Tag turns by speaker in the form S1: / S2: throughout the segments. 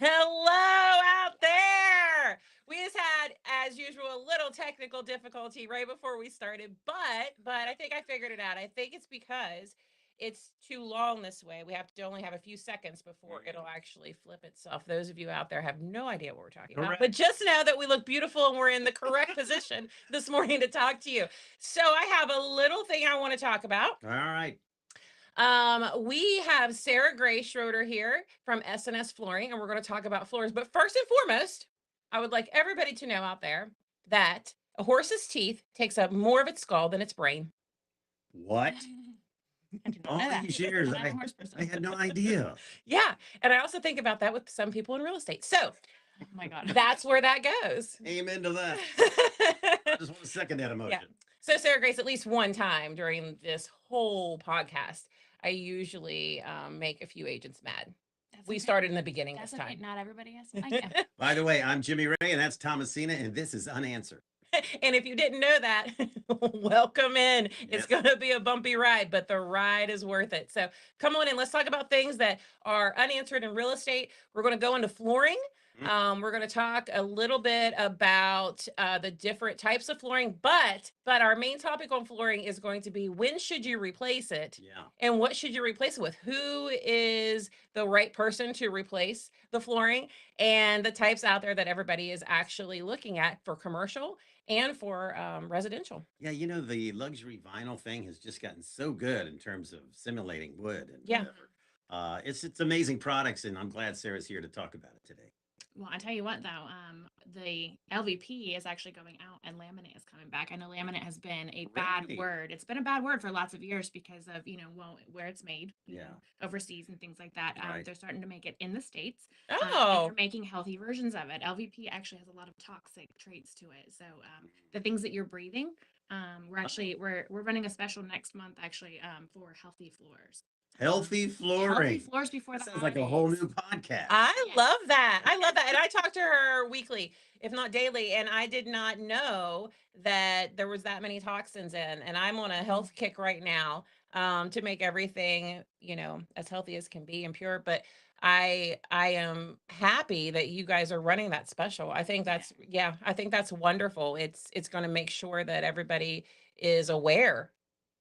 S1: Hello out there. We just had, as usual, a little technical difficulty right before we started, but I think I figured it out. I think it's because it's too long this way. We have to only have a few seconds before it'll actually flip itself. Those of you out there have no idea what we're talking about, but just know that we look beautiful and we're in the correct position this morning to talk to you. So I have a little thing I want to talk about.
S2: All right.
S1: We have Sarah Gray Schroeder here from SNS Flooring, and we're going to talk about floors. But first and foremost, I would like everybody to know out there that a horse's teeth takes up more of its skull than its brain.
S2: What?
S3: I did not
S2: All
S3: know that.
S2: these years,
S3: I'm not a
S2: I,
S3: horse person.
S2: I had no idea.
S1: Yeah, and I also think about that with some people in real estate. So
S3: Oh my God.
S1: that's where that goes.
S2: Amen to that. I just want to second that emotion.
S1: So Sarah Grace, at least one time during this whole podcast, I usually make a few agents mad. We
S3: okay.
S1: started in the beginning
S3: That's
S1: this
S3: okay.
S1: time.
S3: Not everybody has. I know.
S2: By the way, I'm Jimmy Ray, and that's Thomasina, and this is Unanswered.
S1: And if you didn't know that, welcome in. It's
S2: Yes.
S1: going to be a bumpy ride, but the ride is worth it. So come on in. Let's talk about things that are unanswered in real estate. We're going to go into flooring. We're going to talk a little bit about the different types of flooring, but our main topic on flooring is going to be when should you replace it?
S2: Yeah.
S1: And what should you replace it with? Who is the right person to replace the flooring, and the types out there that everybody is actually looking at for commercial and for residential.
S2: Yeah, you know, the luxury vinyl thing has just gotten so good in terms of simulating wood and
S1: Yeah.
S2: whatever. It's amazing products, and I'm glad Sarah's here to talk about it today.
S3: Well, I tell you what, though, the LVP is actually going out and laminate is coming back. I know laminate has been a bad
S2: Really?
S3: word. It's been a bad word for lots of years because of, where it's made,
S2: Yeah.
S3: overseas and things like that.
S2: Right.
S3: They're starting to make it in the States.
S1: Oh,
S3: And they're making healthy versions of it. LVP actually has a lot of toxic traits to it. So the things that you're breathing, we're running a special next month actually for healthy floors.
S2: Healthy flooring.
S3: Healthy floors before
S2: That
S3: the
S2: sounds like a whole
S3: holidays.
S2: new podcast.
S1: I
S3: Yes.
S1: love that. I love that. And I talk to her weekly, if not daily, and I did not know that there was that many toxins in. And I'm on a health kick right now to make everything, as healthy as can be and pure. But I am happy that you guys are running that special. I think I think that's wonderful. It's going to make sure that everybody is aware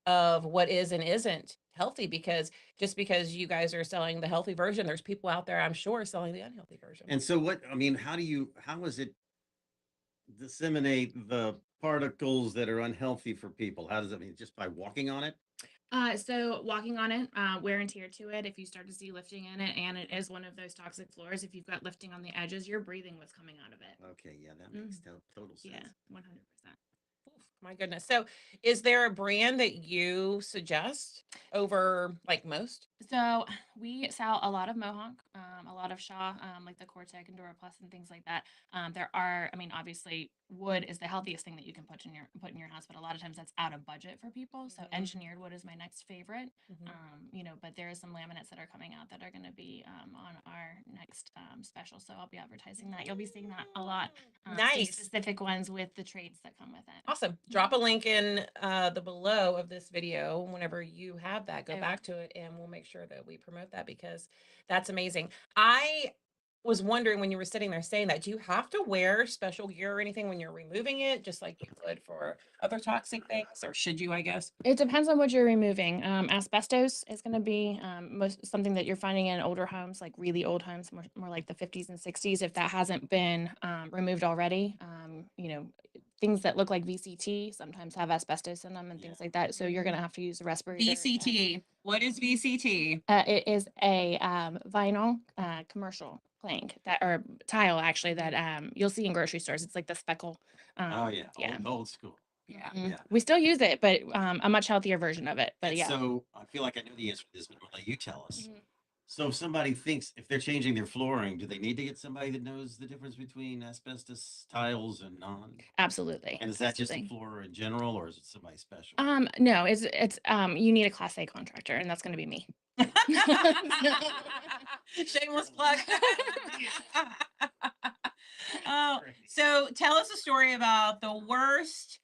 S1: of what is and isn't healthy, because just because you guys are selling the healthy version, there's people out there, I'm sure, selling the unhealthy version.
S2: And so how is it disseminate the particles that are unhealthy for people? How does it mean? Just by walking on it?
S3: So walking on it, wear and tear to it. If you start to see lifting in it, and it is one of those toxic floors, if you've got lifting on the edges, you're breathing what's coming out of it.
S2: Okay, yeah, that makes total sense.
S3: Yeah, 100%.
S1: My goodness. So is there a brand that you suggest over like most?
S3: So we sell a lot of Mohawk, a lot of Shaw, like the Cortec and Dura Plus and things like that. Obviously, wood is the healthiest thing that you can put in your house, but a lot of times that's out of budget for people. So engineered wood is my next favorite. But there is some laminates that are coming out that are going to be on our next special. So I'll be advertising that. You'll be seeing that a lot. Some
S1: Nice.
S3: specific ones with the traits that come with it.
S1: Awesome. Drop a link in the below of this video whenever you have that. Go
S3: I will.
S1: back to it and we'll make sure that we promote that, because that's amazing. I was wondering when you were sitting there saying that, do you have to wear special gear or anything when you're removing it, just like you would for other toxic things, or should you, I guess?
S3: It depends on what you're removing. Asbestos is going to be something that you're finding in older homes, like really old homes, more like the 50s and 60s. If that hasn't been removed already, things that look like VCT sometimes have asbestos in them and things like that. So you're going to have to use a respirator.
S1: VCT. What is VCT?
S3: It is a vinyl commercial plank or tile actually that you'll see in grocery stores. It's like the speckle.
S2: Oh yeah,
S3: yeah.
S2: old school. Yeah,
S3: Mhm.
S2: yeah.
S3: We still use it, but a much healthier version of it. But
S2: And
S3: yeah.
S2: so I feel like I know the answer to this, but I'll let you tell us.
S3: Mhm.
S2: So if somebody thinks if they're changing their flooring, do they need to get somebody that knows the difference between asbestos tiles and non?
S3: Absolutely.
S2: And is that just a
S3: absolutely.
S2: floor in general, or is it somebody special?
S3: No, it's you need a Class A contractor, and that's going to be me.
S1: Shameless plug. Oh, so tell us a story about the worst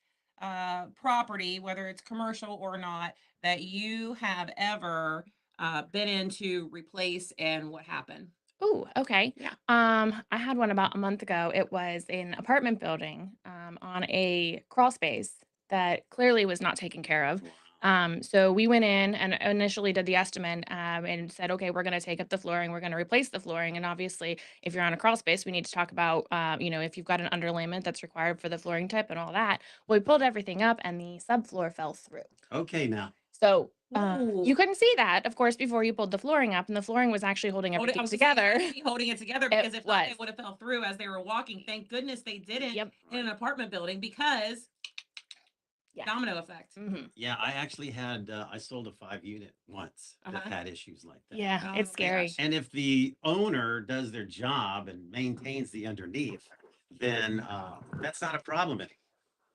S1: property, whether it's commercial or not, that you have ever been in to replace, and what happened.
S3: Oh, okay.
S1: Yeah.
S3: I had one about a month ago. It was an apartment building on a crawl space that clearly was not taken care of.
S2: Wow.
S3: So we went in and initially did the estimate and said, okay, we're going to take up the flooring, we're going to replace the flooring, and obviously, if you're on a crawl space, we need to talk about, if you've got an underlayment that's required for the flooring type and all that. Well, we pulled everything up, and the subfloor fell through.
S2: Okay, now.
S3: So
S1: Ooh.
S3: you couldn't see that, of course, before you pulled the flooring up, and the flooring was actually holding
S1: I
S3: everything
S1: was gonna say,
S3: together.
S1: they should be holding it together,
S3: It
S1: because if not,
S3: was.
S1: it would have fell through as they were walking. Thank goodness they didn't
S3: Yep.
S1: in an apartment building, because
S3: Yeah.
S1: domino effect.
S3: Mhm.
S2: Yeah, I actually had, I sold a 5-unit once that
S1: Uh-huh.
S2: had issues like that.
S3: Yeah,
S1: Oh
S3: it's
S1: my
S3: scary.
S1: gosh.
S2: And if the owner does their job and maintains the underneath, then that's not a problem anymore.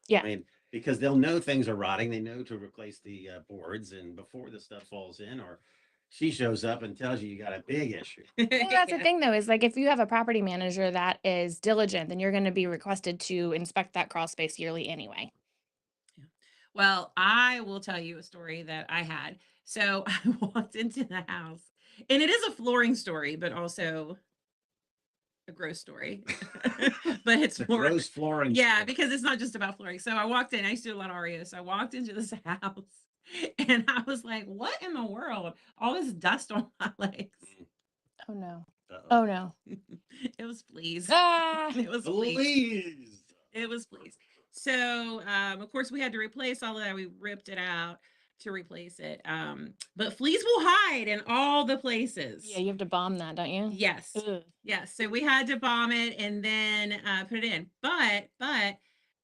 S3: Yeah.
S2: I mean, because they'll know things are rotting, they know to replace the boards, and before the stuff falls in, or she shows up and tells you got a big issue.
S3: Well, that's the
S1: Yeah.
S3: thing though, is like if you have a property manager that is diligent, then you're gonna be requested to inspect that crawl space yearly anyway.
S1: Well, I will tell you a story that I had. So I walked into the house, and it is a flooring story, but also a gross story. But it's
S2: The
S1: more,
S2: gross flooring.
S1: yeah,
S2: story.
S1: because it's not just about flooring. So I walked in, I used to do a lot of REO. So I walked into this house, and I was like, what in the world? All this dust on my legs.
S3: Oh no.
S2: Uh-oh.
S3: Oh no.
S1: It was fleas.
S3: Ah.
S1: It was fleas.
S2: Please.
S1: It was fleas. So, of course, we had to replace all of that. We ripped it out to replace it. But fleas will hide in all the places.
S3: Yeah, you have to bomb that, don't you?
S1: Yes.
S3: Ugh.
S1: Yes. So we had to bomb it and then put it in. But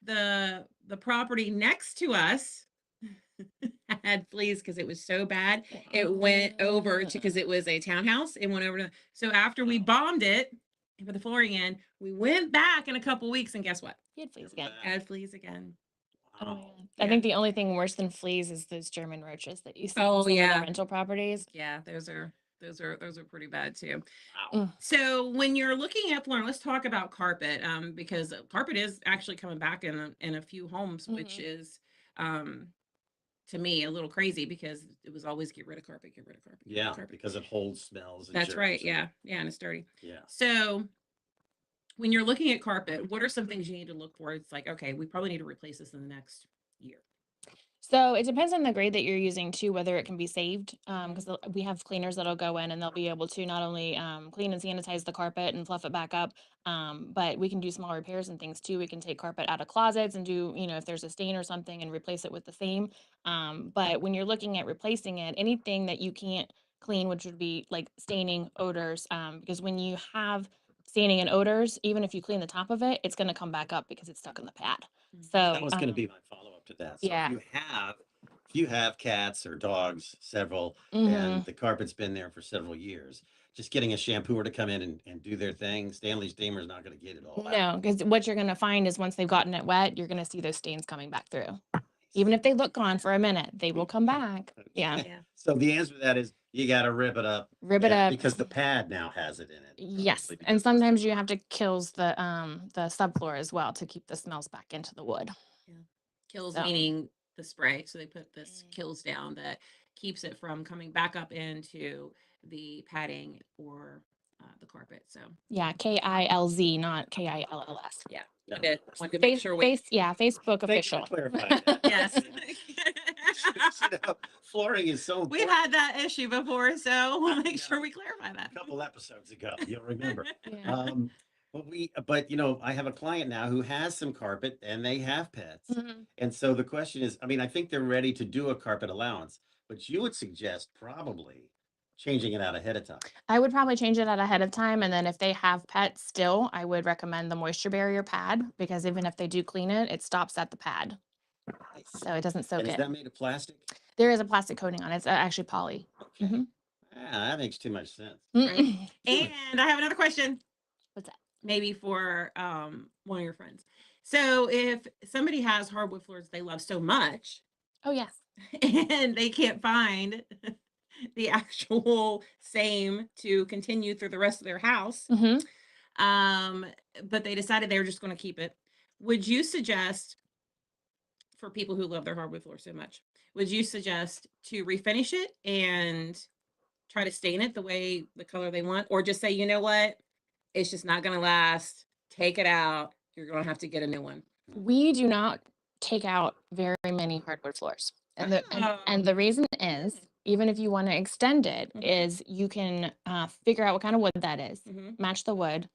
S1: the property next to us had fleas because it was so bad. It went over to, because it was a townhouse. It went over to, so after we bombed it and put the flooring in, we went back in a couple weeks, and guess what?
S3: You had fleas again.
S1: Had fleas again.
S3: Oh my
S2: Wow.
S3: God. I think the only thing worse than fleas is those German roaches that you see
S1: Oh,
S3: on some of
S1: yeah.
S3: the rental properties.
S1: Yeah, those are pretty bad too.
S2: Wow.
S3: Mm.
S1: So when you're looking at flooring, let's talk about carpet, because carpet is actually coming back in a few homes, which is to me a little crazy, because it was always get rid of carpet, get rid of carpet, get rid of
S2: Yeah,
S1: carpet.
S2: because it holds smells. And
S1: That's right.
S2: germs.
S1: Yeah, yeah, and it's dirty.
S2: Yeah.
S1: So when you're looking at carpet, what are some things you need to look for? It's like, okay, we probably need to replace this in the next year.
S3: So it depends on the grade that you're using too, whether it can be saved. Because we have cleaners that'll go in and they'll be able to not only clean and sanitize the carpet and fluff it back up, but we can do small repairs and things too. We can take carpet out of closets and do, if there's a stain or something, and replace it with the same. But when you're looking at replacing it, anything that you can't clean, which would be like staining, odors, because when you have staining and odors, even if you clean the top of it, it's going to come back up because it's stuck in the pad. So
S2: That was going to be my follow-up to that. So
S3: yeah.
S2: if you have cats or dogs, several,
S3: Mhm.
S2: and the carpet's been there for several years, just getting a shampooer to come in and do their thing, Stanley Steamer's not going to get it all out.
S3: No, because what you're gonna find is once they've gotten it wet, you're gonna see those stains coming back through. Even if they look gone for a minute, they will come back. Yeah,
S1: Yeah.
S2: So the answer to that is you got to rip it up.
S3: rip it up.
S2: Because the pad now has it in it.
S3: Yes,
S2: probably
S3: and
S2: because-
S3: sometimes you have to kills the subfloor as well to keep the smells back into the wood.
S1: Kills
S3: So-
S1: meaning the spray. So they put this
S3: Mm.
S1: kills down that keeps it from coming back up into the padding or the carpet. So
S3: Yeah, KILZ, not KILLS.
S1: yeah,
S2: No.
S1: wanted to make sure we.
S3: Facebook
S2: Thank you for
S3: official.
S2: clarifying that.
S1: Yes.
S2: You know, flooring is so
S1: We
S2: important.
S1: had that issue before, so we'll make
S2: know.
S1: sure we clarify that.
S2: A couple episodes ago, you'll remember.
S3: Yeah.
S2: But I have a client now who has some carpet and they have pets.
S3: Mhm.
S2: And so the question is, I mean, I think they're ready to do a carpet allowance, but you would suggest probably changing it out ahead of time.
S3: I would probably change it out ahead of time, and then if they have pets still, I would recommend the moisture barrier pad, because even if they do clean it, it stops at the pad, so it doesn't soak
S2: And is
S3: it.
S2: that made of plastic?
S3: There is a plastic coating on it. It's actually poly.
S2: Okay.
S3: Mhm.
S2: Ah, that makes too much sense.
S3: Mm-mm.
S1: And I have another question.
S3: What's that?
S1: Maybe for one of your friends. So if somebody has hardwood floors they love so much,
S3: Oh yes.
S1: and they can't find the actual same to continue through the rest of their house,
S3: Hmm.
S1: but they decided they were just going to keep it, would you suggest, for people who love their hardwood floor so much, would you suggest to refinish it and try to stain it the color they want, or just say, you know what, it's just not going to last. Take it out. You're going to have to get a new one.
S3: We do not take out very many hardwood floors. And the reason is, even if you want to extend it,
S1: Mhm.
S3: is you can figure out what kind of wood that is,
S1: Mhm.
S3: match the wood,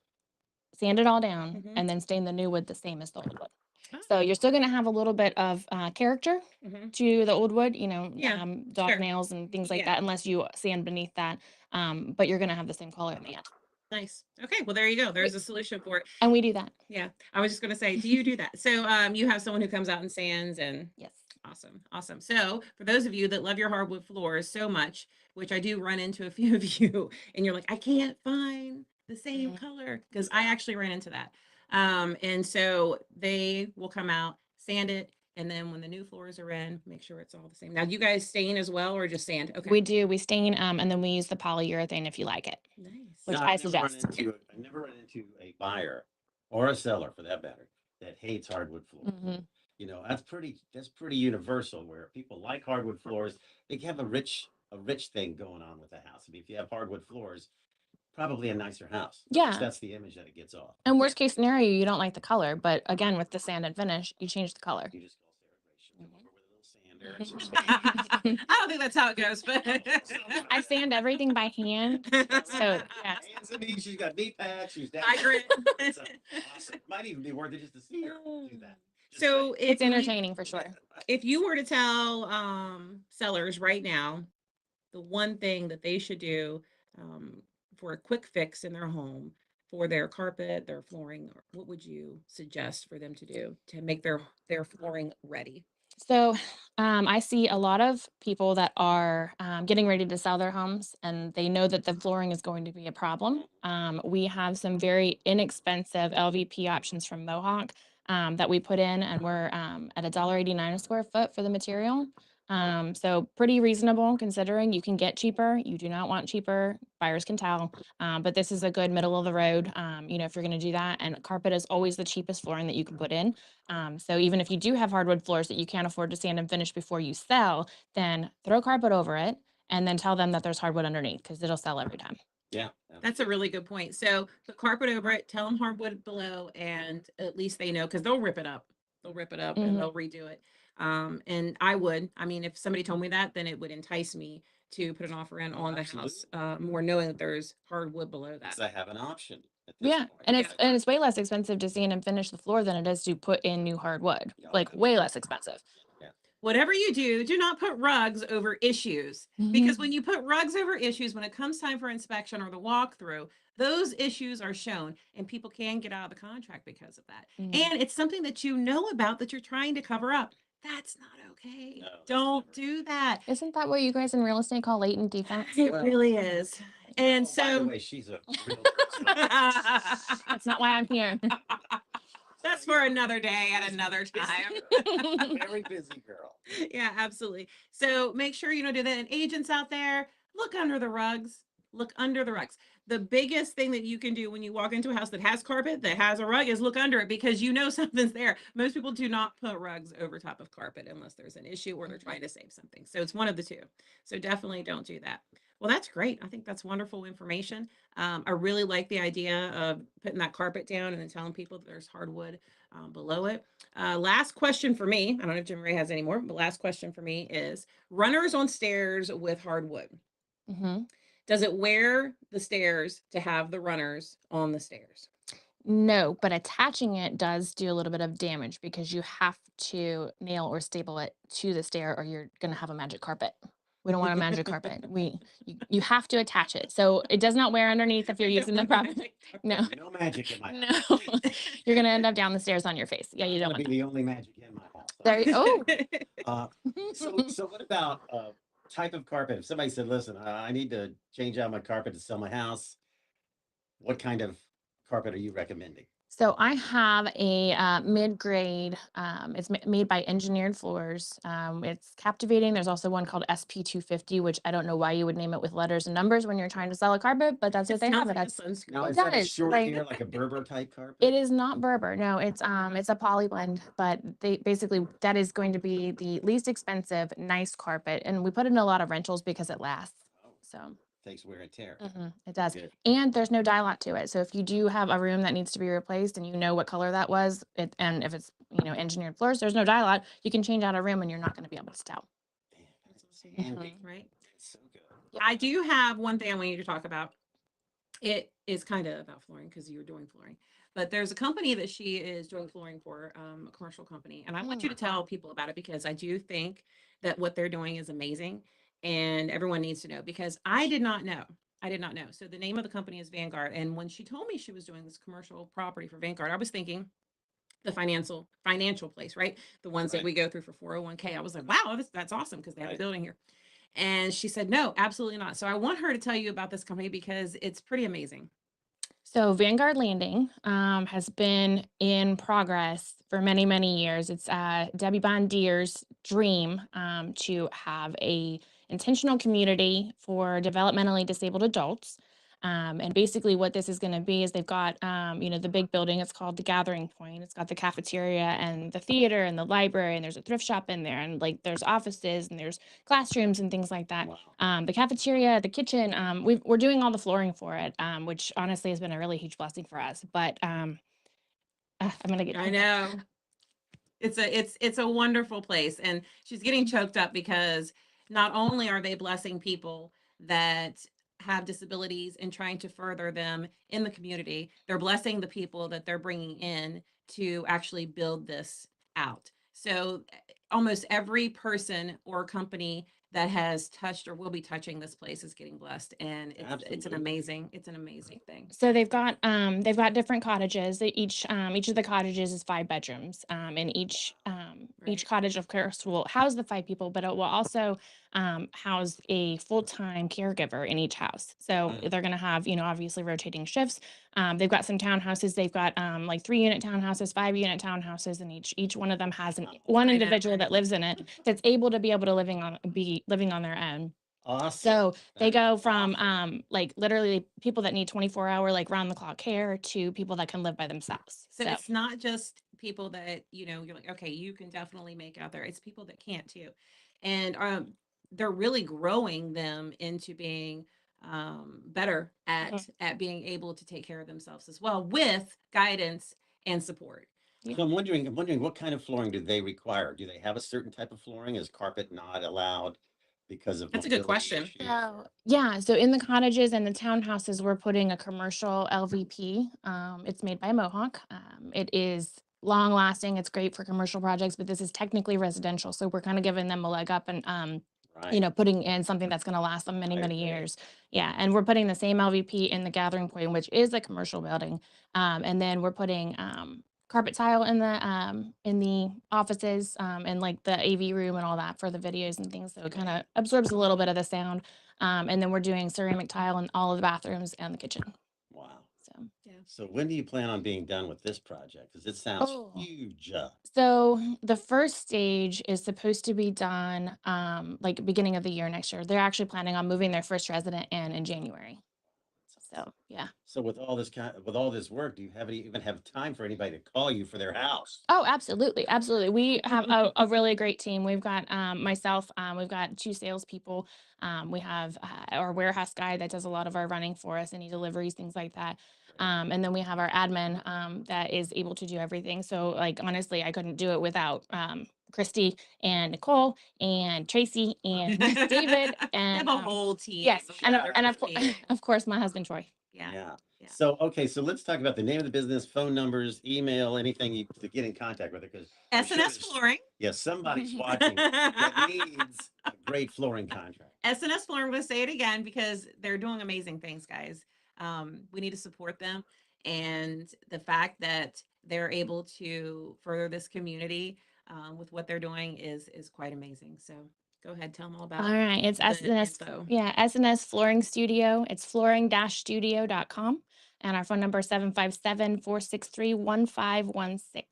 S3: sand it all down,
S1: Mhm.
S3: and then stain the new wood the same as the old wood.
S1: Ah.
S3: So you're still going to have a little bit of character
S1: Mhm.
S3: to the old wood,
S1: Yeah,
S3: dog
S1: sure.
S3: nails and things like
S1: Yeah.
S3: that, unless you sand beneath that. But you're going to have the same color in the end.
S1: Nice. Okay, well there you go. There's a solution for it.
S3: And we do that.
S1: Yeah, I was just gonna say, do you do that? So you have someone who comes out and sands and
S3: Yes.
S1: awesome, awesome. So for those of you that love your hardwood floors so much, which I do run into a few of you, and you're like, I can't find the same
S3: Mhm.
S1: color, because I actually ran into that. And so they will come out, sand it, and then when the new floors are in, make sure it's all the same. Now, do you guys stain as well, or just sand? Okay.
S3: We do. We stain, and then we use the polyurethane if you like it.
S1: Nice.
S3: Which
S2: No,
S3: I
S2: I've never run
S3: suggest.
S2: I never run into a buyer or a seller for that matter that hates hardwood floors.
S3: Mhm.
S2: You know, that's pretty universal where people like hardwood floors. They have a rich thing going on with the house. I mean, if you have hardwood floors, probably a nicer house. At least
S3: Yeah.
S2: that's the image that it gets off.
S3: And worst case scenario, you don't like the color, but again, with the sand and finish, you change the color.
S2: You just go there, come over with a little sander. and some
S1: I don't think that's how it goes, but
S3: I sand everything by hand. So, yeah.
S2: Hands and knees, she's got knee pads. She's down.
S1: I agree.
S2: So, awesome. Might even be worth it just to see her do that. Just
S1: So
S2: saying.
S3: It's entertaining for sure.
S1: if you were to tell sellers right now the one thing that they should do for a quick fix in their home for their carpet, their flooring, what would you suggest for them to do to make their flooring ready?
S3: So, I see a lot of people that are getting ready to sell their homes and they know that the flooring is going to be a problem. We have some very inexpensive LVP options from Mohawk that we put in, and we're at $1.89 a square foot for the material. So, pretty reasonable considering you can get cheaper. You do not want cheaper, buyers can tell. But this is a good middle of the road, if you're going to do that. And carpet is always the cheapest flooring that you can put in. So even if you do have hardwood floors that you can't afford to sand and finish before you sell, then throw carpet over it and then tell them that there's hardwood underneath because it'll sell every time.
S2: Yeah.
S1: That's a really good point. So put carpet over it, tell them hardwood below, and at least they know, because they'll rip it up. They'll rip it up and
S3: Mhm.
S1: they'll redo it. And I mean, if somebody told me that, then it would entice me to put an offer in on the house, more knowing that there's hardwood below that.
S2: Because I have an option at this
S3: Yeah,
S2: point.
S3: and it's way less expensive to sand and finish the floor than it is to put in new hardwood.
S2: Yeah,
S3: Like way less expensive.
S1: Whatever you do, do not put rugs over issues, because when you put rugs over issues, when it comes time for inspection or the walkthrough, those issues are shown and people can get out of the contract because of that.
S3: Mhm.
S1: And it's something that you know about that you're trying to cover up. That's not okay.
S2: No, that's
S1: Don't
S2: never-
S1: do that.
S3: Isn't that what you guys in real estate call latent defects?
S1: It
S2: Well,
S1: really is. And
S2: Oh, by the
S1: so
S2: way, she's a realtor.
S3: That's not why I'm here.
S1: that's for another day at another time.
S2: Very busy girl.
S1: Yeah, absolutely. So make sure you don't do that. And agents out there, look under the rugs. Look under the rugs. The biggest thing that you can do when you walk into a house that has carpet, that has a rug, is look under it, because you know something's there. Most people do not put rugs over top of carpet unless there's an issue or they're trying to save something. So it's one of the two. So definitely don't do that. Well, that's great. I think that's wonderful information. I really like the idea of putting that carpet down and then telling people that there's hardwood below it. Last question for me. I don't know if Jim Ray has any more, but last question for me is runners on stairs with hardwood.
S3: Mhm.
S1: Does it wear the stairs to have the runners on the stairs?
S3: No, but attaching it does do a little bit of damage because you have to nail or staple it to the stair or you're going to have a magic carpet. We don't want a magic carpet. You have to attach it. So it does not wear underneath if you're using the proper. No.
S2: No magic in my
S3: No.
S2: house.
S3: You're going to end up down the stairs on your face. Yeah, you
S2: I'm
S3: don't
S2: gonna
S3: want
S2: be the only magic in my house.
S3: that. Oh.
S2: Uh, so what about type of carpet? If somebody said, "Listen, I need to change out my carpet to sell my house," what kind of carpet are you recommending?
S3: So I have a mid-grade. It's made by Engineered Floors. It's captivating. There's also one called SP250, which I don't know why you would name it with letters and numbers when you're trying to sell a carpet, but that's what they have it as.
S2: Now,
S3: It
S2: is that a
S3: does,
S2: short
S3: like-
S2: hair, like a Berber type carpet?
S3: It is not Berber. No, it's a poly blend, but they basically that is going to be the least expensive, nice carpet, and we put it in a lot of rentals because it lasts.
S2: Oh,
S3: So
S2: takes wear and tear.
S3: It does.
S2: Good.
S3: And there's no dye lot to it. So if you do have a room that needs to be replaced and you know what color that was, and if it's, engineered floors, there's no dye lot, you can change out a room and you're not going to be able to tell.
S2: Damn, that's handy.
S1: Right.
S2: It's so good.
S1: I do have one thing I want you to talk about. It is kind of about flooring because you're doing flooring, but there's a company that she is doing flooring for, a commercial company, and I want you to tell people about it because I do think that what they're doing is amazing, and everyone needs to know because I did not know. I did not know. So the name of the company is Vanguard, and when she told me she was doing this commercial property for Vanguard, I was thinking the financial place, right? The ones that
S2: Right.
S1: we go through for 401k. I was like, wow, that's awesome because they have a
S2: Right.
S1: building here. And she said, no, absolutely not. So I want her to tell you about this company because it's pretty amazing.
S3: So Vanguard Landing has been in progress for many, many years. It's Debbie Bondier's dream to have a intentional community for developmentally disabled adults. And basically, what this is going to be is they've got, the big building. It's called the Gathering Point. It's got the cafeteria and the theater and the library, and there's a thrift shop in there, and like there's offices and there's classrooms and things like that.
S2: Wow.
S3: The cafeteria, the kitchen, we're doing all the flooring for it, which honestly has been a really huge blessing for us. But I'm gonna get.
S1: I know. It's a wonderful place. And she's getting choked up because not only are they blessing people that have disabilities and trying to further them in the community, they're blessing the people that they're bringing in to actually build this out. So almost every person or company that has touched or will be touching this place is getting blessed, and it's an
S2: Absolutely.
S1: amazing thing.
S3: So they've got different cottages. Each of the cottages is 5 bedrooms, and each
S1: Right.
S3: cottage, of course, will house the 5 people, but it will also house a full-time caregiver in each house. So
S2: Wow.
S3: they're going to have, obviously rotating shifts. They've got some townhouses. They've got like 3-unit townhouses, 5-unit townhouses, and each one of them has one
S1: I know,
S3: individual
S1: right?
S3: that lives in it that's able to be living on their own.
S2: Awesome.
S3: So they
S2: That is
S3: go from
S2: awesome.
S3: like literally people that need 24-hour like round the clock care to people that can live by themselves.
S1: So
S3: So
S1: it's not just people that, you're like, okay, you can definitely make out there. It's people that can't too. And they're really growing them into being better
S3: mhm,
S1: at being able to take care of themselves as well with guidance and support.
S3: yeah.
S2: So I'm wondering what kind of flooring do they require? Do they have a certain type of flooring? Is carpet not allowed because of
S1: That's a good
S2: mobility
S1: question.
S2: issues?
S3: So yeah, so in the cottages and the townhouses, we're putting a commercial LVP. It's made by Mohawk. It is long lasting. It's great for commercial projects, but this is technically residential. So we're kind of giving them a leg up and
S2: Right.
S3: putting in something that's going to last them many,
S2: I
S3: many
S2: agree.
S3: years. Yeah. And we're putting the same LVP in the Gathering Point, which is a commercial building. And then we're putting carpet tile in the offices and like the AV room and all that for the videos and things. So it kind of absorbs a little bit of the sound. And then we're doing ceramic tile in all of the bathrooms and the kitchen.
S2: Wow.
S3: So
S1: Yeah.
S2: So when do you plan on being done with this project? Because it sounds
S3: oh,
S2: huge.
S3: so the first stage is supposed to be done like beginning of the year next year. They're actually planning on moving their first resident in January. So yeah.
S2: So with all this work, do you even have time for anybody to call you for their house?
S3: Oh, absolutely, absolutely. We have a really great team. We've got myself. We've got 2 salespeople. We have our warehouse guy that does a lot of our running for us, any deliveries, things like that. And then we have our admin that is able to do everything. So, like honestly, I couldn't do it without Christy and Nicole and Tracy and David
S1: They have
S3: and
S1: a whole team.
S3: yes, and
S1: They're amazing.
S3: of course my husband Troy.
S1: Yeah.
S2: Yeah.
S1: Yeah.
S2: So, okay, so let's talk about the name of the business, phone numbers, email, anything to get in contact with it, because I'm sure
S1: SNS
S2: there's,
S1: Flooring.
S2: yeah, somebody's watching that needs a great flooring contract.
S1: SNS Flooring, I'm going to say it again because they're doing amazing things, guys. We need to support them. And the fact that they're able to further this community with what they're doing is quite amazing. So go ahead, tell them all
S3: All
S1: about
S3: right, it's
S1: the
S3: SNS,
S1: info.
S3: yeah, SNS Flooring Studio. It's flooring-studio.com. And our phone number is 757-463-1516.
S2: That's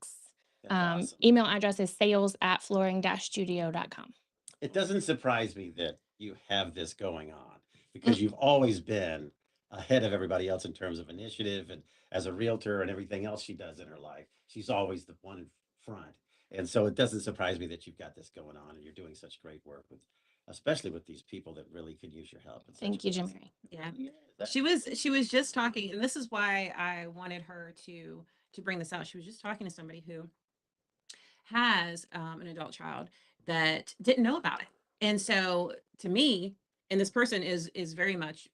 S2: awesome.
S3: Email address is sales@flooring-studio.com.
S2: It doesn't surprise me that you have this going on
S3: Mm,
S2: because you've always been ahead of everybody else in terms of initiative and as a realtor and everything else she does in her life. She's always the one in front. And so it doesn't surprise me that you've got this going on and you're doing such great work with especially with these people that really could use your help. in such
S4: Thank you, Jim
S2: ways.
S4: Mary.
S1: Yeah.
S2: Yeah, that-
S1: She was just talking, and this is why I wanted her to bring this out. She was just talking to somebody who has an adult child that didn't know about it. And so to me, and this person is very much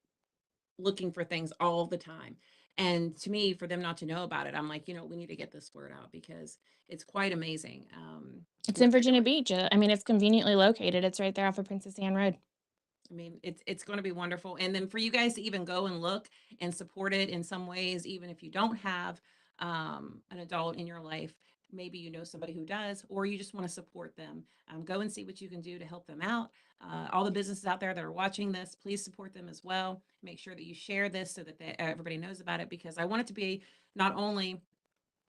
S1: looking for things all the time. And to me, for them not to know about it, I'm like, we need to get this word out because it's quite amazing.
S4: It's in Virginia Beach. I mean, it's conveniently located. It's right there off of Princess Anne Road.
S1: I mean, it's going to be wonderful. And then for you guys to even go and look and support it in some ways, even if you don't have an adult in your life, maybe you know somebody who does, or you just want to support them. Go and see what you can do to help them out. All the businesses out there that are watching this, please support them as well. Make sure that you share this so that everybody knows about it, because I want it to be not only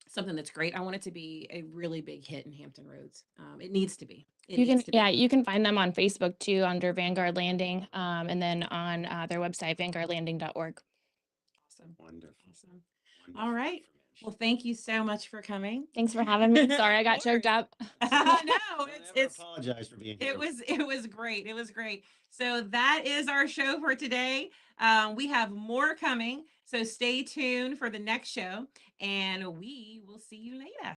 S1: something that's great, I want it to be a really big hit in Hampton Roads. It needs to be. It
S4: You can,
S1: needs to be.
S4: yeah, you can find them on Facebook too under Vanguard Landing, and then on their website, vanguardlanding.org.
S1: Awesome.
S2: Wonderful.
S1: Awesome.
S2: Wonderful
S1: right. Well,
S2: information.
S1: thank you so much for coming.
S4: Thanks for having me. Sorry, I got
S1: Of
S4: choked
S1: course.
S4: up.
S1: No,
S2: Don't
S1: it's
S2: ever apologize for being here.
S1: it was great. It was great. So that is our show for today. We have more coming, so stay tuned for the next show, and we will see you later.